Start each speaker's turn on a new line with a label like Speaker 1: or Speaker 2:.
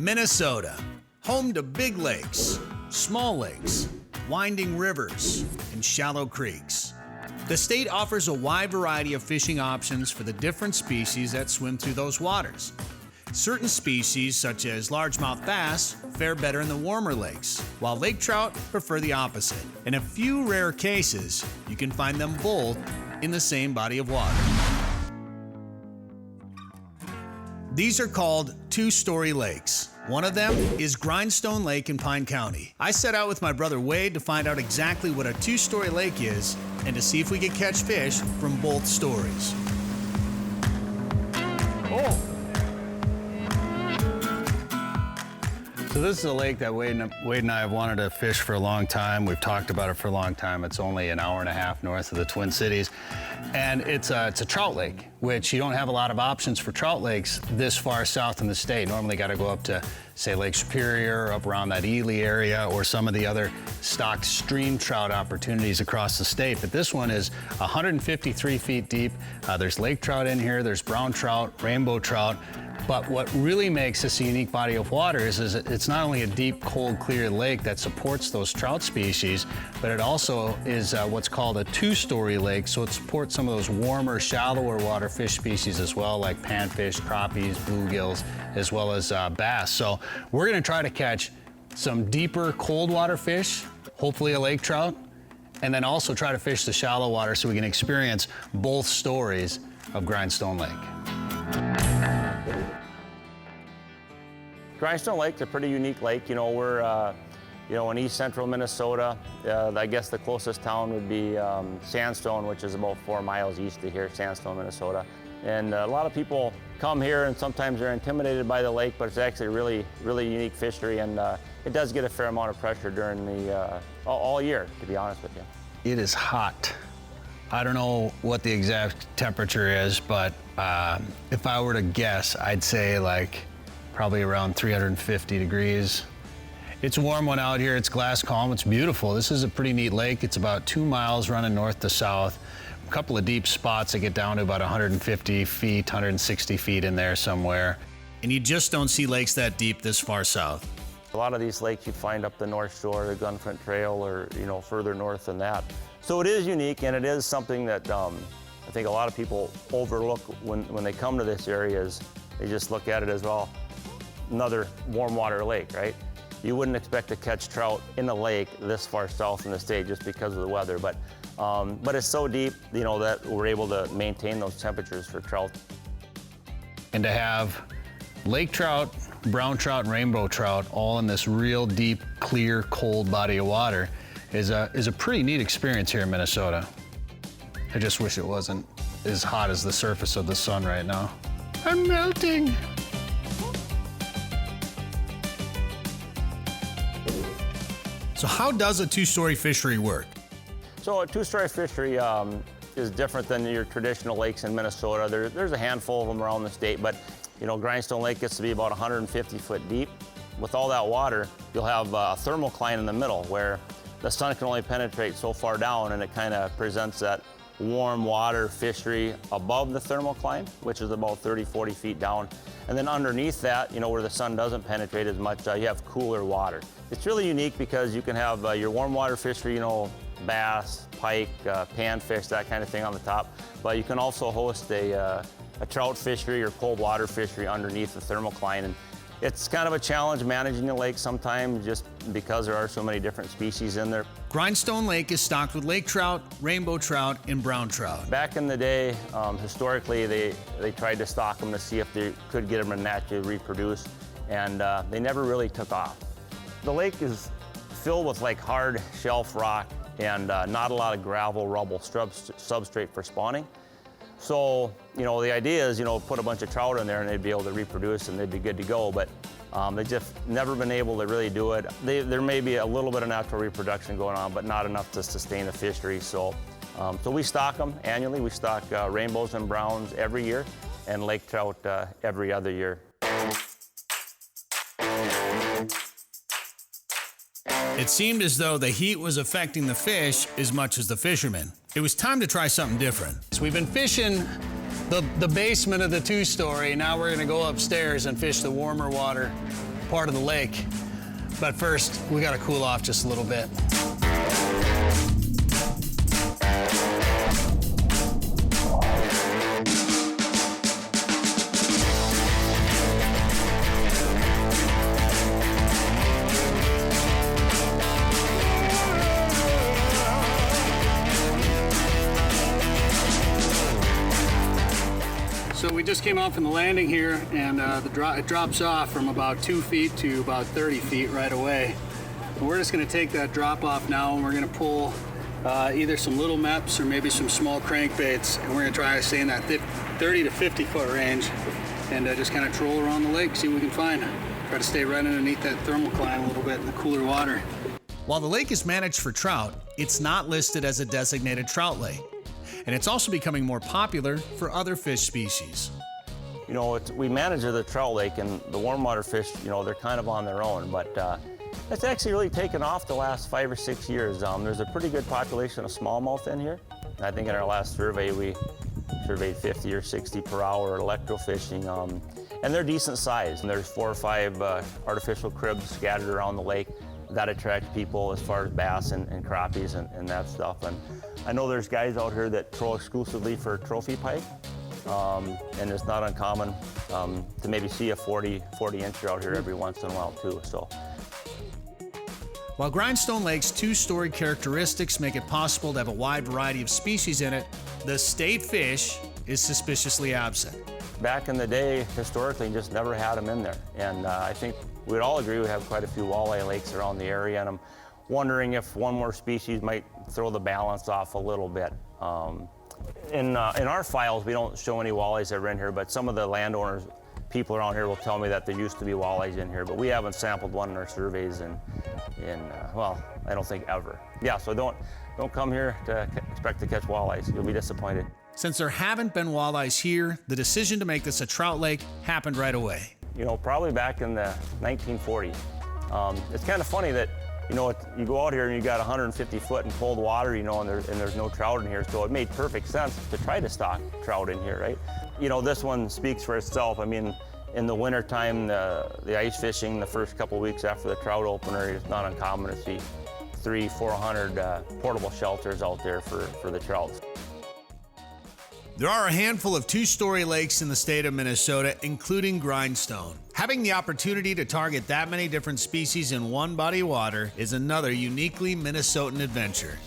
Speaker 1: Minnesota, home to big lakes, small lakes, winding rivers, and shallow creeks. The state offers a wide variety of fishing options for the different species that swim through those waters. Certain species, such as largemouth bass, fare better in the warmer lakes, while lake trout prefer the opposite. In a few rare cases, you can find them both in the same body of water. These are called two-story lakes. One of them is Grindstone Lake in Pine County. I set out with my brother Wade to find out exactly what a two-story lake is and to see if we could catch fish from both stories.
Speaker 2: Oh! So this is a lake that Wade and I have wanted to fish for a long time. We've talked about it for a long time. It's only an hour and a half north of the Twin Cities. And it's a trout lake, which you don't have a lot of options for trout lakes this far south in the state. Normally got to go up to, say, Lake Superior, up around that Ely area, or some of the other stocked stream trout opportunities across the state. But this one is 153 feet deep. There's lake trout in here, there's brown trout, rainbow trout. But what really makes this a unique body of water is it's not only a deep, cold, clear lake that supports those trout species, but it also is what's called a two-story lake, so it supports some of those warmer, shallower water fish species as well, like panfish, crappies, bluegills, as well as bass. So we're gonna try to catch some deeper, cold water fish, hopefully a lake trout, and then also try to fish the shallow water so we can experience both stories of Grindstone Lake.
Speaker 3: Grindstone Lake's a pretty unique lake. We're in east central Minnesota. I guess the closest town would be Sandstone, which is about 4 miles east of here, Sandstone, Minnesota. And a lot of people come here and sometimes they're intimidated by the lake, but it's actually a really, really unique fishery, and it does get a fair amount of pressure during the all year, to be honest with you.
Speaker 2: It is hot. I don't know what the exact temperature is, but if I were to guess, I'd say like probably around 350 degrees. It's a warm one out here. It's glass calm. It's beautiful. This is a pretty neat lake. It's about 2 miles running north to south. A couple of deep spots that get down to about 150 feet, 160 feet in there somewhere.
Speaker 1: And you just don't see lakes that deep this far south.
Speaker 3: A lot of these lakes you find up the North Shore, the Gunfront Trail, or further north than that. So it is unique, and it is something that I think a lot of people overlook when they come to this area. Is they just look at it as, well, another warm water lake, right? You wouldn't expect to catch trout in a lake this far south in the state just because of the weather, but it's so deep, that we're able to maintain those temperatures for trout.
Speaker 2: And to have lake trout, brown trout, and rainbow trout all in this real deep, clear, cold body of water is a pretty neat experience here in Minnesota. I just wish it wasn't as hot as the surface of the sun right now. I'm melting.
Speaker 1: So how does a two-story fishery work?
Speaker 3: So a two-story fishery is different than your traditional lakes in Minnesota. There's a handful of them around the state, but Grindstone Lake gets to be about 150 foot deep. With all that water, you'll have a thermocline in the middle where the sun can only penetrate so far down, and it kind of presents that warm water fishery above the thermocline, which is about 30, 40 feet down. And then underneath that, where the sun doesn't penetrate as much, you have cooler water. It's really unique because you can have your warm water fishery, bass, pike, panfish, that kind of thing on the top. But you can also host a trout fishery or cold water fishery underneath the thermocline. And it's kind of a challenge managing the lake sometimes just because there are so many different species in there.
Speaker 1: Grindstone Lake is stocked with lake trout, rainbow trout, and brown trout.
Speaker 3: Back in the day, historically, they tried to stock them to see if they could get them to naturally reproduce, and they never really took off. The lake is filled with like hard shelf rock and not a lot of gravel, rubble, substrate for spawning. So, the idea is, put a bunch of trout in there and they'd be able to reproduce and they'd be good to go, but they've just never been able to really do it. There may be a little bit of natural reproduction going on, but not enough to sustain the fishery. So we stock them annually. We stock rainbows and browns every year and lake trout every other year.
Speaker 1: It seemed as though the heat was affecting the fish as much as the fishermen. It was time to try something different.
Speaker 2: So we've been fishing the basement of the two-story. Now we're gonna go upstairs and fish the warmer water part of the lake. But first, we gotta cool off just a little bit. So we just came off from the landing here, and it drops off from about 2 feet to about 30 feet right away. And we're just going to take that drop off now, and we're going to pull either some little meps or maybe some small crankbaits, and we're going to try to stay in that 30 to 50 foot range, and just kind of troll around the lake, see what we can find. Try to stay right underneath that thermocline a little bit in the cooler water.
Speaker 1: While the lake is managed for trout, it's not listed as a designated trout lake. And it's also becoming more popular for other fish species.
Speaker 3: You know, we manage the trout lake, and the warm water fish, you know, they're kind of on their own, but it's actually really taken off the last 5 or 6 years. There's a pretty good population of smallmouth in here. I think in our last survey, we surveyed 50 or 60 per hour electrofishing, and they're decent size. And there's 4 or 5 artificial cribs scattered around the lake that attract people as far as bass and crappies and that stuff. And I know there's guys out here that troll exclusively for trophy pike, and it's not uncommon to maybe see a 40-incher out here every once in a while too. So,
Speaker 1: while Grindstone Lake's two-story characteristics make it possible to have a wide variety of species in it, the state fish is suspiciously absent.
Speaker 3: Back in the day, historically, just never had them in there, and I think we'd all agree we have quite a few walleye lakes around the area, and I'm wondering if one more species might throw the balance off a little bit. In our files, we don't show any walleyes that are in here, but some of the landowners, people around here will tell me that there used to be walleyes in here, but we haven't sampled one in our surveys well, I don't think ever. Yeah, so don't come here to expect to catch walleyes. You'll be disappointed.
Speaker 1: Since there haven't been walleyes here, the decision to make this a trout lake happened right away.
Speaker 3: You know, probably back in the 1940s. It's kind of funny that, you know, you go out here and you got 150 foot in cold water, you know, and there's no trout in here, so it made perfect sense to try to stock trout in here, right? You know, this one speaks for itself. I mean, in the wintertime, the ice fishing, the first couple weeks after the trout opener, it's not uncommon to see 300-400 portable shelters out there for the trouts.
Speaker 1: There are a handful of two-story lakes in the state of Minnesota, including Grindstone. Having the opportunity to target that many different species in one body of water is another uniquely Minnesotan adventure.